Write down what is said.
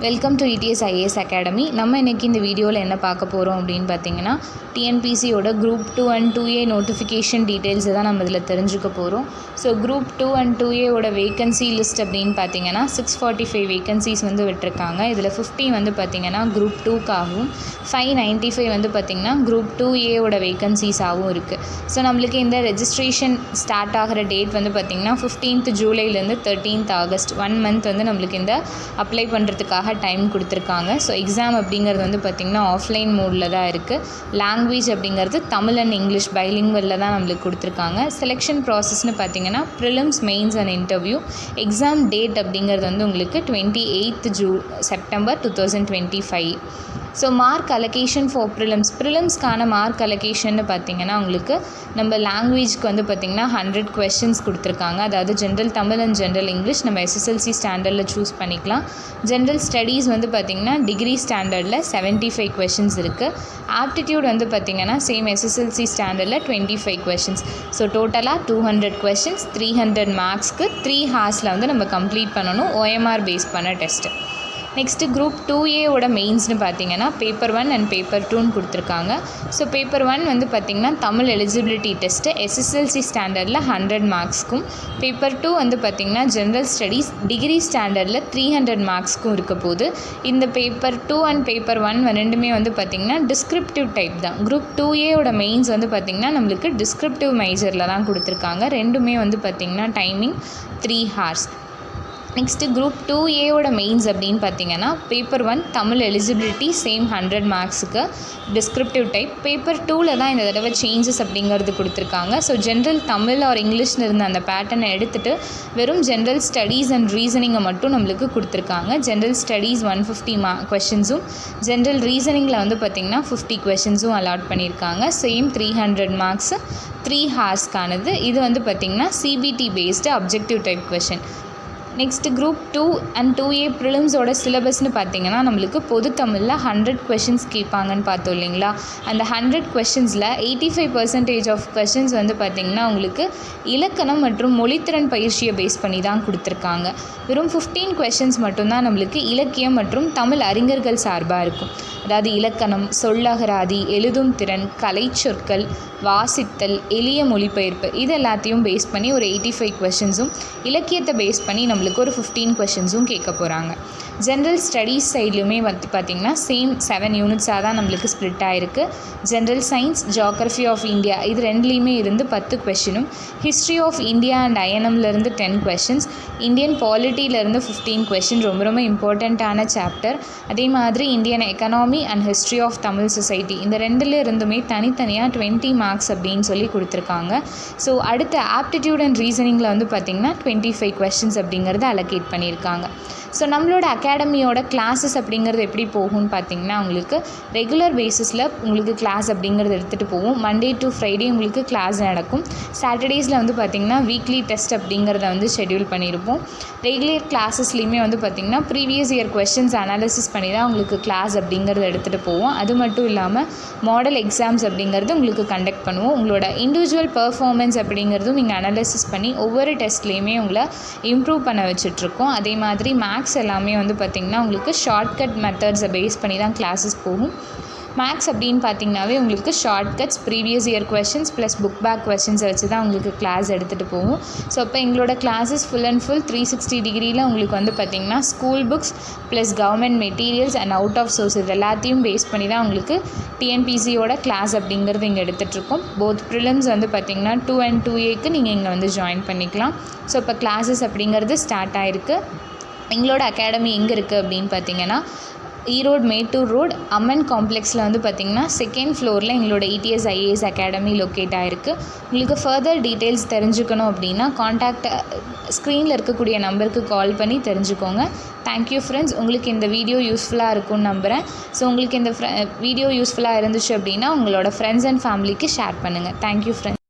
Welcome to ETS IAS academy. நம்ம இன்றைக்கி இந்த வீடியோவில் என்ன பார்க்க போகிறோம் அப்படின்னு பார்த்தீங்கன்னா, டிஎன்பிசியோட குரூப் 2 அண்ட் 2A நோட்டிஃபிகேஷன் டீட்டெயில்ஸை தான் நம்ம இதில் தெரிஞ்சுக்க போகிறோம். ஸோ குரூப் 2 அண்ட் 2Aவோட வேகன்சி லிஸ்ட் அப்படின்னு பார்த்தீங்கன்னா 645 வேகன்சிஸ் வந்து விட்டுருக்காங்க. இதில் 50 வந்து பார்த்திங்கன்னா குரூப் 2க்காகவும் 595 வந்து பார்த்திங்கன்னா குரூப் 2Aவோட வேகன்சிஸாகவும் இருக்குது. ஸோ நம்மளுக்கு இந்த ரெஜிஸ்ட்ரேஷன் ஸ்டார்ட் ஆகிற டேட் வந்து பார்த்திங்கன்னா 15th ஜூலைலேருந்து 13th ஆகஸ்ட் 1 மந்த் வந்து நம்மளுக்கு இந்த அப்ளை பண்ணுறதுக்காக டைம் கொடுத்துருக்காங்க. ஸோ எக்ஸாம் அப்படிங்கிறது வந்து பார்த்திங்கன்னா ஆஃப்லைன் மோடில் தான் இருக்குது. லாங்குவேஜ் அப்படிங்கிறது தமிழ் அண்ட் இங்கிலீஷ் பைலிங்குவலில் தான் நம்மளுக்கு கொடுத்துருக்காங்க. செலெக்ஷன் ப்ராசஸ்னு பார்த்திங்கன்னா prelims, mains and interview. Exam date அப்படிங்கிறது வந்து உங்களுக்கு 28th September 2025. So mark allocation for ப்ரிலிம்ஸ்க்கான மார்க் அலோகேஷன்னு பார்த்திங்கன்னா உங்களுக்கு நம்ம லாங்குவேஜ்க்கு வந்து பார்த்திங்கன்னா 100 questions கொடுத்துருக்காங்க. அதாவது general Tamil and general English நம்ம SSLC ஸ்டாண்டர்டில் சூஸ் பண்ணிக்கலாம். ஜென்ரல் ஸ்டடீஸ் வந்து பார்த்திங்கன்னா டிகிரி ஸ்டாண்டர்டில் 75 questions இருக்குது. ஆப்டிடியூட் வந்து பார்த்திங்கன்னா சேம் SSLC ஸ்டாண்டர்டில் 25 questions. ஸோ டோட்டலாக 200 questions, 300 மார்க்ஸ்க்கு 3 hours வந்து நம்ம கம்ப்ளீட் பண்ணணும். OMR பேஸ் பண்ண டெஸ்ட்டு. நெக்ஸ்ட்டு குரூப் 2Aவோட மெயின்ஸ்னு பார்த்தீங்கன்னா பேப்பர் 1 அண்ட் பேப்பர் 2ன்னு கொடுத்துருக்காங்க. ஸோ பேப்பர் 1 வந்து பார்த்திங்கன்னா தமிழ் எலிஜிபிலிட்டி டெஸ்ட்டு SSLC ஸ்டாண்டர்டில் 100 மார்க்ஸ்க்கும், பேப்பர் 2 வந்து பார்த்திங்கன்னா ஜென்ரல் ஸ்டடீஸ் டிகிரி ஸ்டாண்டர்டில் 300 மார்க்ஸ்க்கும் இருக்க போது. இந்த பேப்பர் 2 அண்ட் பேப்பர் 1 ரெண்டுமே வந்து பார்த்திங்கன்னா டிஸ்கிரிப்டிவ் டைப் தான். குரூப் 2Aவோட மெயின்ஸ் வந்து பார்த்திங்கன்னா நம்மளுக்கு டிஸ்கிரிப்டிவ் மேஜரில் தான் கொடுத்துருக்காங்க. ரெண்டுமே வந்து பார்த்திங்கன்னா டைமிங் 3 hours. நெக்ஸ்ட்டு குரூப் 2Aவோட மெயின்ஸ் அப்படின்னு பார்த்தீங்கன்னா பேப்பர் 1 தமிழ் எலிஜிபிலிட்டி சேம் 100 மார்க்ஸுக்கு டிஸ்கிரிப்டிவ் டைப். பேப்பர் 2ல் தான் இந்த தடவை சேஞ்சஸ் அப்படிங்கிறது கொடுத்துருக்காங்க. ஸோ ஜென்ரல் தமிழ் ஆர் இங்கிலீஷ்னு இருந்த அந்த பேட்டர்னை எடுத்துகிட்டு வெறும் ஜென்ரல் ஸ்டடீஸ் அண்ட் ரீசனிங்கை மட்டும் நம்மளுக்கு கொடுத்துருக்காங்க. ஜென்ரல் ஸ்டடீஸ் 150 questions-உம், ஜென்ரல் ரீசனிங்கில் வந்து பார்த்திங்கன்னா 50 questions-உம் அலாட் பண்ணியிருக்காங்க. சேம் 300 மார்க்ஸு 3 hours-க்கானது. இது வந்து பார்த்திங்கன்னா CBT based objective type question. Next group 2 and 2A ப்ரிலிம்ஸோட சிலபஸ்னு பார்த்திங்கன்னா நம்மளுக்கு பொது தமிழில் 100 questions கேட்பாங்கன்னு பார்த்தோம் இல்லைங்களா. அந்த 100 questions-ல் 85% ஆஃப் questions வந்து பார்த்திங்கன்னா உங்களுக்கு இலக்கணம் மற்றும் மொழித்திறன் பயிற்சியை பேஸ் பண்ணி தான் கொடுத்துருக்காங்க. வெறும் 15 questions மட்டும்தான் நம்மளுக்கு இலக்கியம் மற்றும் தமிழ் அறிஞர்கள் சார்பாக இருக்கும். அதாவது இலக்கணம், சொல்லகராதி, எழுதும் திறன், கலை சொற்கள், வாசித்தல், எளிய மொழிபெயர்ப்பு, இது எல்லாத்தையும் பேஸ் பண்ணி ஒரு 85 questions-உம், இலக்கியத்தை பேஸ் பண்ணி நம்மளுக்கு ஒரு 15 questions-உம் கேட்க போகிறாங்க. ஜென்ரல் ஸ்டடீஸ் சைட்லையுமே வந்து பார்த்திங்கன்னா சேம் 7 units-ஆக தான் நம்மளுக்கு ஸ்ப்ளிட் ஆகிருக்கு. General science, geography of India இது ரெண்டுலேயுமே இருந்து 10 questions-உம், ஹிஸ்ட்ரி ஆஃப் இந்தியா அண்ட் INM-லேருந்து 10 questions, இந்தியன் பாலிட்டியிலேருந்து 15 questions, ரொம்ப ரொம்ப இம்பார்ட்டண்ட்டான சாப்டர். அதே மாதிரி Indian economy and history of Tamil society இந்த ரெண்டுல இருந்துமே தனித்தனியாக 20 மார்க்ஸ் அப்படின்னு சொல்லி கொடுத்துருக்காங்க. ஸோ அடுத்த ஆப்டிடியூட் அண்ட் ரீசனிங்கில் வந்து பார்த்திங்கன்னா 25 questions அப்படிங்கிறத அலோகேட் பண்ணியிருக்காங்க. ஸோ நம்மளோட அகாடமியோட கிளாஸஸ் அப்படிங்கிறது எப்படி போகும்னு பார்த்திங்கன்னா உங்களுக்கு ரெகுலர் பேஸிஸில் உங்களுக்கு கிளாஸ் அப்படிங்கிறது எடுத்துகிட்டு போவோம். மண்டே டு ஃப்ரைடே உங்களுக்கு கிளாஸ் நடக்கும். சாட்டர்டேஸில் வந்து பார்த்திங்கன்னா வீக்லி டெஸ்ட் அப்படிங்கிறத வந்து ஷெட்யூல் பண்ணியிருப்போம். ரெகுலர் கிளாஸஸ்லேயுமே வந்து பார்த்திங்கன்னா ப்ரீவியஸ் இயர் கொஸ்டின்ஸ் அனாலிசிஸ் பண்ணி தான் உங்களுக்கு கிளாஸ் அப்படிங்கிறத எடுத்துகிட்டு போவோம். அது மட்டும் இல்லாமல் மாடல் எக்ஸாம்ஸ் அப்படிங்கிறது உங்களுக்கு கண்டக்ட் பண்ணுவோம். உங்களோட இண்டிவிஜுவல் பர்ஃபார்மன்ஸ் அப்படிங்கிறதும் இங்கே அனாலிசிஸ் பண்ணி ஒவ்வொரு டெஸ்ட்லேயுமே உங்களை இம்ப்ரூவ் பண்ண வச்சுட்ருக்கோம். அதே மாதிரி மேக்ஸ் எல்லாமே வந்து பார்த்திங்கன்னா உங்களுக்கு ஷார்ட்கட் மெத்தட்ஸை பேஸ் பண்ணி தான் கிளாஸஸ் போகும். மேக்ஸ் அப்படின்னு பார்த்திங்கனாவே உங்களுக்கு shortcuts, previous year questions plus book back கொஷின்ஸை வச்சு தான் உங்களுக்கு கிளாஸ் எடுத்துகிட்டு போகும். ஸோ இப்போ எங்களோட கிளாஸஸ் ஃபுல் அண்ட் ஃபுல் 360 டிகிரியில் உங்களுக்கு வந்து பார்த்திங்கன்னா school books plus government materials and out of source இது எல்லாத்தையும் பேஸ் பண்ணி தான் உங்களுக்கு டிஎன்பிசியோட கிளாஸ் அப்படிங்கிறது இங்கே எடுத்துகிட்ருக்கோம். போத் ப்ரிலிம்ஸ் வந்து பார்த்திங்கன்னா 2 and 2Aக்கு நீங்கள் இங்கே வந்து ஜாயின் பண்ணிக்கலாம். ஸோ இப்போ கிளாஸஸ் அப்படிங்கிறது ஸ்டார்ட் ஆகிருக்கு. எங்களோட அகாடமி எங்கே இருக்குது அப்படின்னு பார்த்தீங்கன்னா ஈரோடு மேட்டூர் ரோடு அம்மன் காம்ப்ளெக்ஸில் வந்து பார்த்திங்கன்னா 2nd floor-ல் எங்களோட ETS IAS அகாடமி லொக்கேட் ஆகிருக்கு. உங்களுக்கு ஃபர்தர் டீட்டெயில்ஸ் தெரிஞ்சுக்கணும் அப்படின்னா காண்டாக்ட் ஸ்க்ரீனில் இருக்கக்கூடிய நம்பருக்கு கால் பண்ணி தெரிஞ்சுக்கோங்க. Thank you friends. உங்களுக்கு இந்த வீடியோ யூஸ்ஃபுல்லாக இருக்கும்னு நம்புகிறேன். ஸோ உங்களுக்கு இந்த வீடியோ யூஸ்ஃபுல்லாக இருந்துச்சு அப்படின்னா உங்களோட ஃப்ரெண்ட்ஸ் அண்ட் ஃபேமிலிக்கு ஷேர் பண்ணுங்கள். Thank you friends.